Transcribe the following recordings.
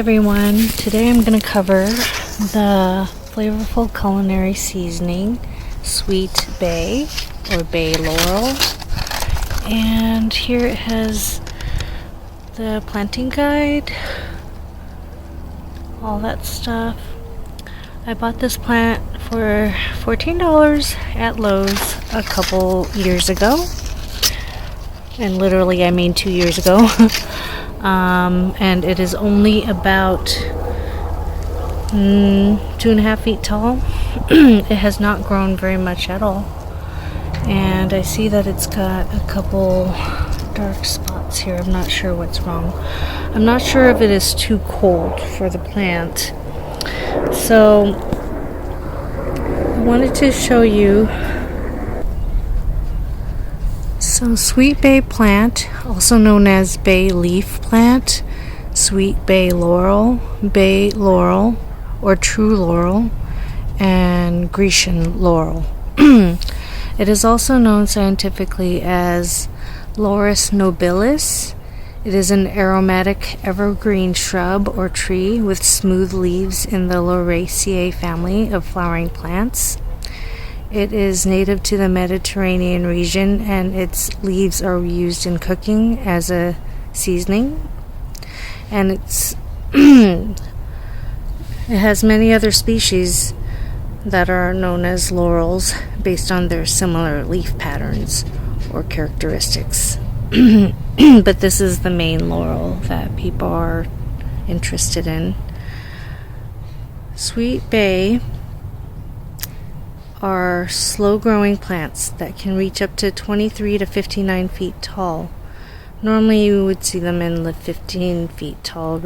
everyone, today I'm going to cover the flavorful culinary seasoning Sweet Bay or Bay Laurel, and here it has the planting guide, all that stuff. I bought this plant for $14 at Lowe's a couple years ago, and literally I mean 2 years ago. And it is only about 2.5 feet tall. It has not grown very much at all, and I see that it's got a couple dark spots here. I'm not sure what's wrong. I'm not sure if it is too cold for the plant. So I wanted to show you some sweet bay plant, also known as bay leaf plant, sweet bay laurel, or true laurel, and Grecian laurel. It is also known scientifically as Laurus nobilis. It is an aromatic evergreen shrub or tree with smooth leaves in the Lauraceae family of flowering plants. It is native to the Mediterranean region, and its leaves are used in cooking as a seasoning. And it has many other species that are known as laurels based on their similar leaf patterns or characteristics. But this is the main laurel that people are interested in. Sweet bay are slow-growing plants that can reach up to 23 to 59 feet tall. Normally you would see them in the 15 feet tall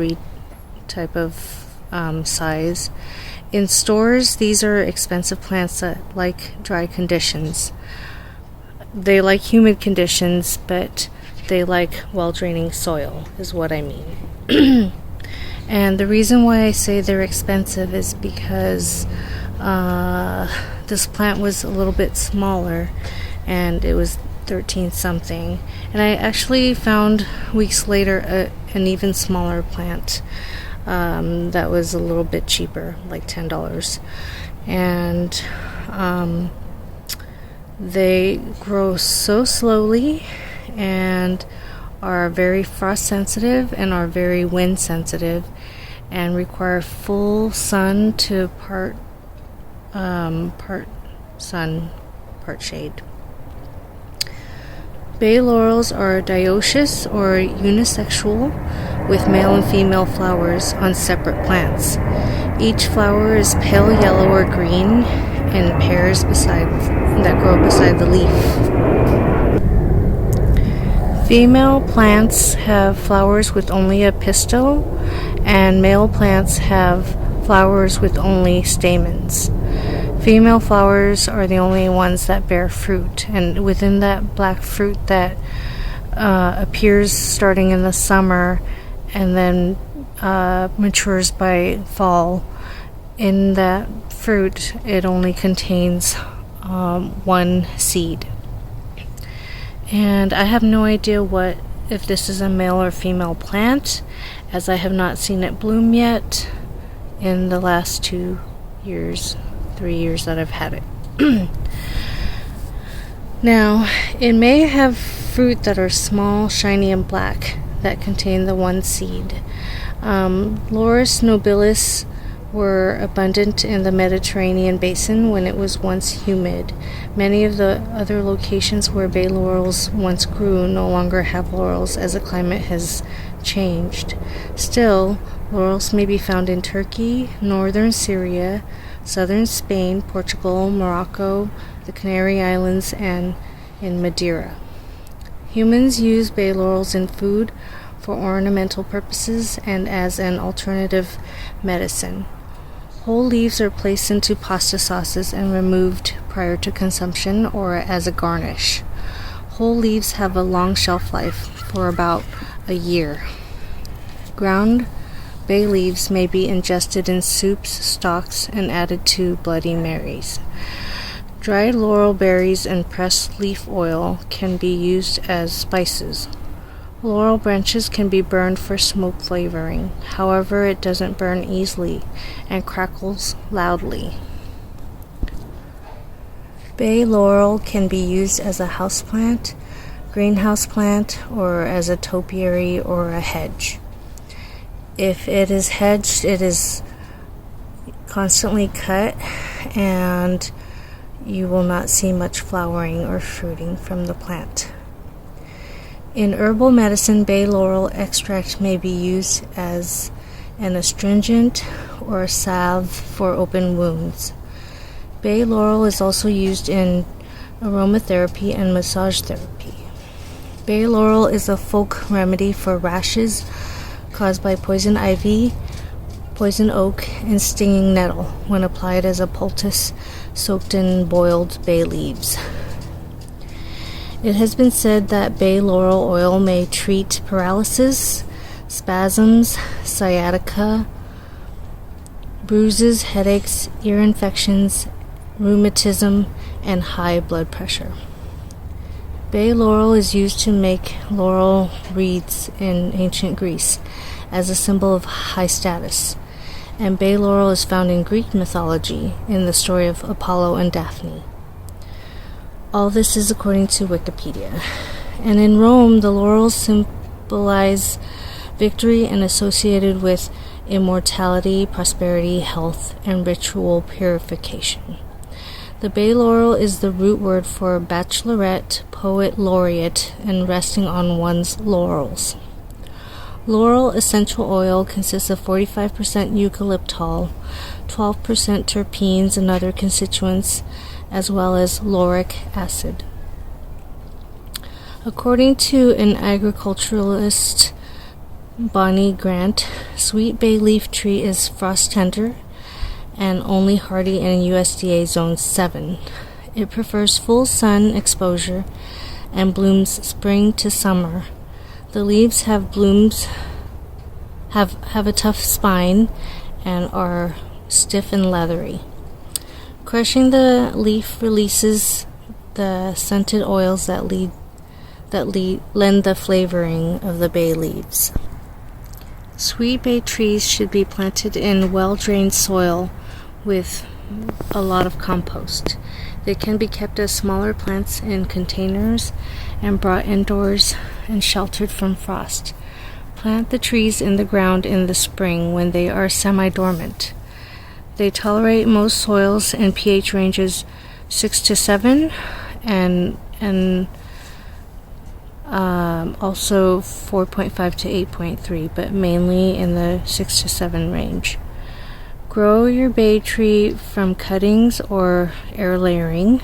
type of size. In stores, these are expensive plants that like dry conditions. They like humid conditions, but they like well-draining soil, is what I mean. And the reason why I say they're expensive is because this plant was a little bit smaller, and it was 13 something, and I actually found weeks later an even smaller plant that was a little bit cheaper, like $10, and they grow so slowly and are very frost sensitive and are very wind sensitive and require full sun to part sun, part shade. Bay laurels are dioecious or unisexual, with male and female flowers on separate plants. Each flower is pale yellow or green in pairs that grow beside the leaf. Female plants have flowers with only a pistil, and male plants have flowers with only stamens. Female flowers are the only ones that bear fruit, and within that black fruit that appears starting in the summer and then matures by fall, in that fruit it only contains one seed. And I have no idea if this is a male or female plant, as I have not seen it bloom yet in the last 3 years that I've had it. Now, it may have fruit that are small, shiny, and black that contain the one seed. Laurus nobilis were abundant in the Mediterranean basin when it was once humid. Many of the other locations where bay laurels once grew no longer have laurels, as the climate has changed. Still, laurels may be found in Turkey, northern Syria, southern Spain, Portugal, Morocco, the Canary Islands, and in Madeira. Humans use bay laurels in food for ornamental purposes and as an alternative medicine. Whole leaves are placed into pasta sauces and removed prior to consumption or as a garnish. Whole leaves have a long shelf life for about a year. Ground bay leaves may be ingested in soups, stocks, and added to Bloody Marys. Dried laurel berries and pressed leaf oil can be used as spices. Laurel branches can be burned for smoke flavoring. However, it doesn't burn easily and crackles loudly. Bay laurel can be used as a houseplant, greenhouse plant, or as a topiary or a hedge. If it is hedged, it is constantly cut and you will not see much flowering or fruiting from the plant. In herbal medicine, bay laurel extract may be used as an astringent or a salve for open wounds. Bay laurel is also used in aromatherapy and massage therapy. Bay laurel is a folk remedy for rashes caused by poison ivy, poison oak, and stinging nettle when applied as a poultice soaked in boiled bay leaves. It has been said that bay laurel oil may treat paralysis, spasms, sciatica, bruises, headaches, ear infections, rheumatism, and high blood pressure. Bay laurel is used to make laurel wreaths in ancient Greece as a symbol of high status, and bay laurel is found in Greek mythology in the story of Apollo and Daphne. All this is according to Wikipedia. And in Rome, the laurels symbolize victory and associated with immortality, prosperity, health, and ritual purification. The bay laurel is the root word for bachelorette, poet laureate, and resting on one's laurels. Laurel essential oil consists of 45% eucalyptol, 12% terpenes and other constituents, as well as lauric acid. According to an agriculturalist, Bonnie Grant, sweet bay leaf tree is frost tender and only hardy in USDA Zone 7. It prefers full sun exposure and blooms spring to summer. The leaves have a tough spine and are stiff and leathery. Crushing the leaf releases the scented oils that lend the flavoring of the bay leaves. Sweet bay trees should be planted in well-drained soil with a lot of compost. They can be kept as smaller plants in containers and brought indoors and sheltered from frost. Plant the trees in the ground in the spring when they are semi-dormant. They tolerate most soils and pH ranges 6 to 7 and also 4.5 to 8.3, but mainly in the 6 to 7 range. Grow your bay tree from cuttings or air layering.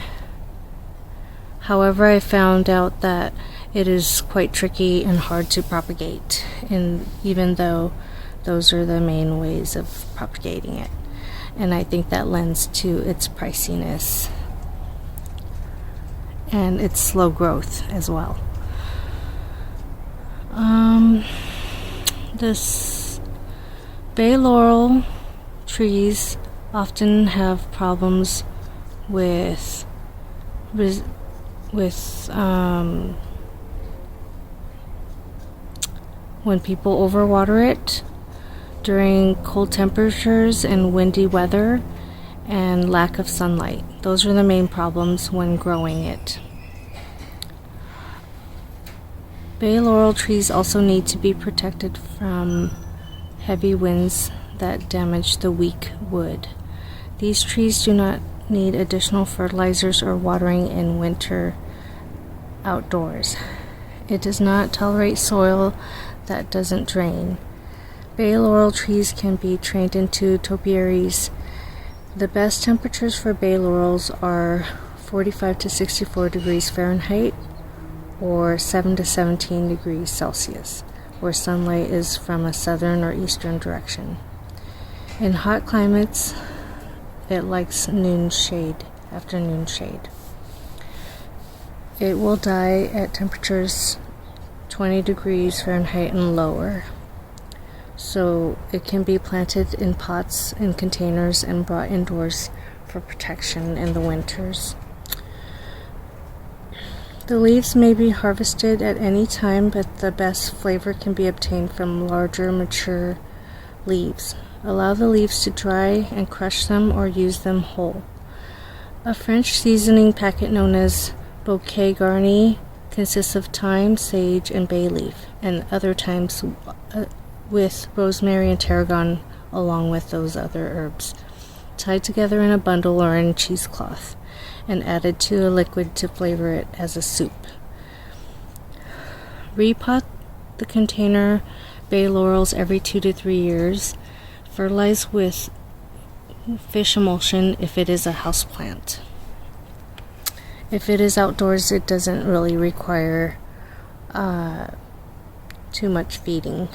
However, I found out that it is quite tricky and hard to propagate, and even though those are the main ways of propagating it. And I think that lends to its priciness and its slow growth as well. This bay laurel trees often have problems with when people overwater it during cold temperatures and windy weather and lack of sunlight. Those are the main problems when growing it. Bay laurel trees also need to be protected from heavy winds that damage the weak wood. These trees do not need additional fertilizers or watering in winter outdoors. It does not tolerate soil that doesn't drain. Bay laurel trees can be trained into topiaries. The best temperatures for bay laurels are 45 to 64 degrees Fahrenheit or 7 to 17 degrees Celsius, where sunlight is from a southern or eastern direction. In hot climates, it likes afternoon shade. It will die at temperatures 20 degrees Fahrenheit and lower. So it can be planted in pots and containers and brought indoors for protection in the winters. The leaves may be harvested at any time, but the best flavor can be obtained from larger, mature leaves. Allow the leaves to dry and crush them or use them whole. A French seasoning packet known as bouquet garni consists of thyme, sage, and bay leaf, and other times with rosemary and tarragon along with those other herbs, tied together in a bundle or in cheesecloth, and added to a liquid to flavor it as a soup. Repot the container bay laurels every 2 to 3 years. Fertilize with fish emulsion if it is a houseplant. If it is outdoors, it doesn't really require too much feeding.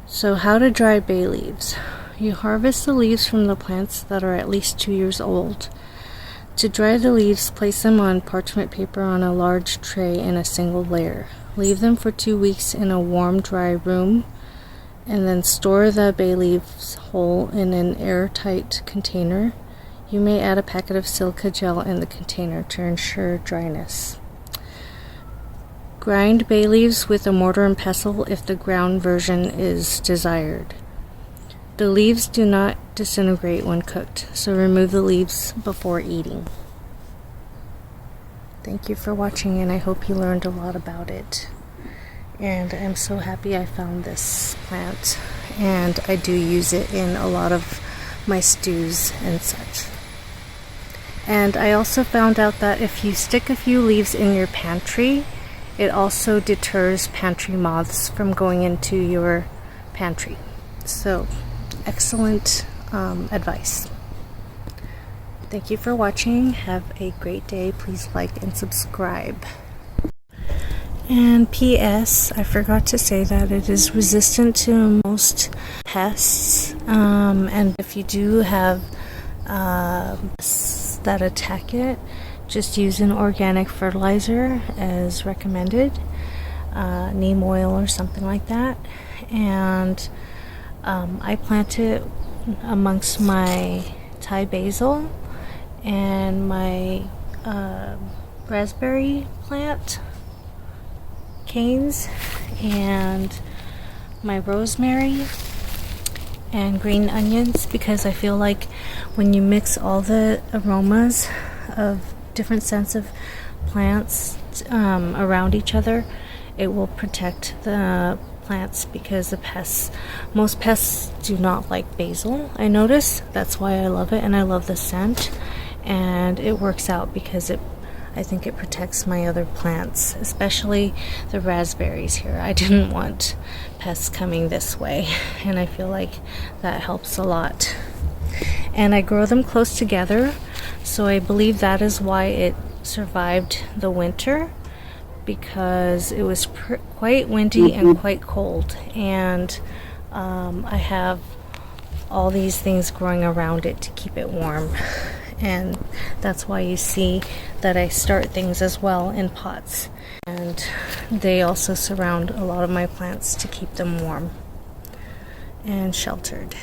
So how to dry bay leaves. You harvest the leaves from the plants that are at least 2 years old. To dry the leaves, place them on parchment paper on a large tray in a single layer. Leave them for 2 weeks in a warm, dry room, and then store the bay leaves whole in an airtight container. You may add a packet of silica gel in the container to ensure dryness. Grind bay leaves with a mortar and pestle if the ground version is desired. The leaves do not disintegrate when cooked, so remove the leaves before eating. Thank you for watching, and I hope you learned a lot about it. And I'm so happy I found this plant, and I do use it in a lot of my stews and such. And I also found out that if you stick a few leaves in your pantry, it also deters pantry moths from going into your pantry. So, excellent advice. Thank you for watching. Have a great day. Please like and subscribe. And P.S. I forgot to say that it is resistant to most pests. And if you do have pests that attack it, just use an organic fertilizer as recommended, neem oil or something like that. And I plant it amongst my Thai basil and my raspberry plant canes and my rosemary and green onions, because I feel like when you mix all the aromas of different scents of plants around each other, it will protect the plants, because most pests do not like basil. I notice that's why I love it, and I love the scent, and it works out because I think it protects my other plants, especially the raspberries here. I didn't want pests coming this way, and I feel like that helps a lot. And I grow them close together, so I believe that is why it survived the winter, because it was quite windy and quite cold, and I have all these things growing around it to keep it warm. And that's why you see that I start things as well in pots, and they also surround a lot of my plants to keep them warm and sheltered.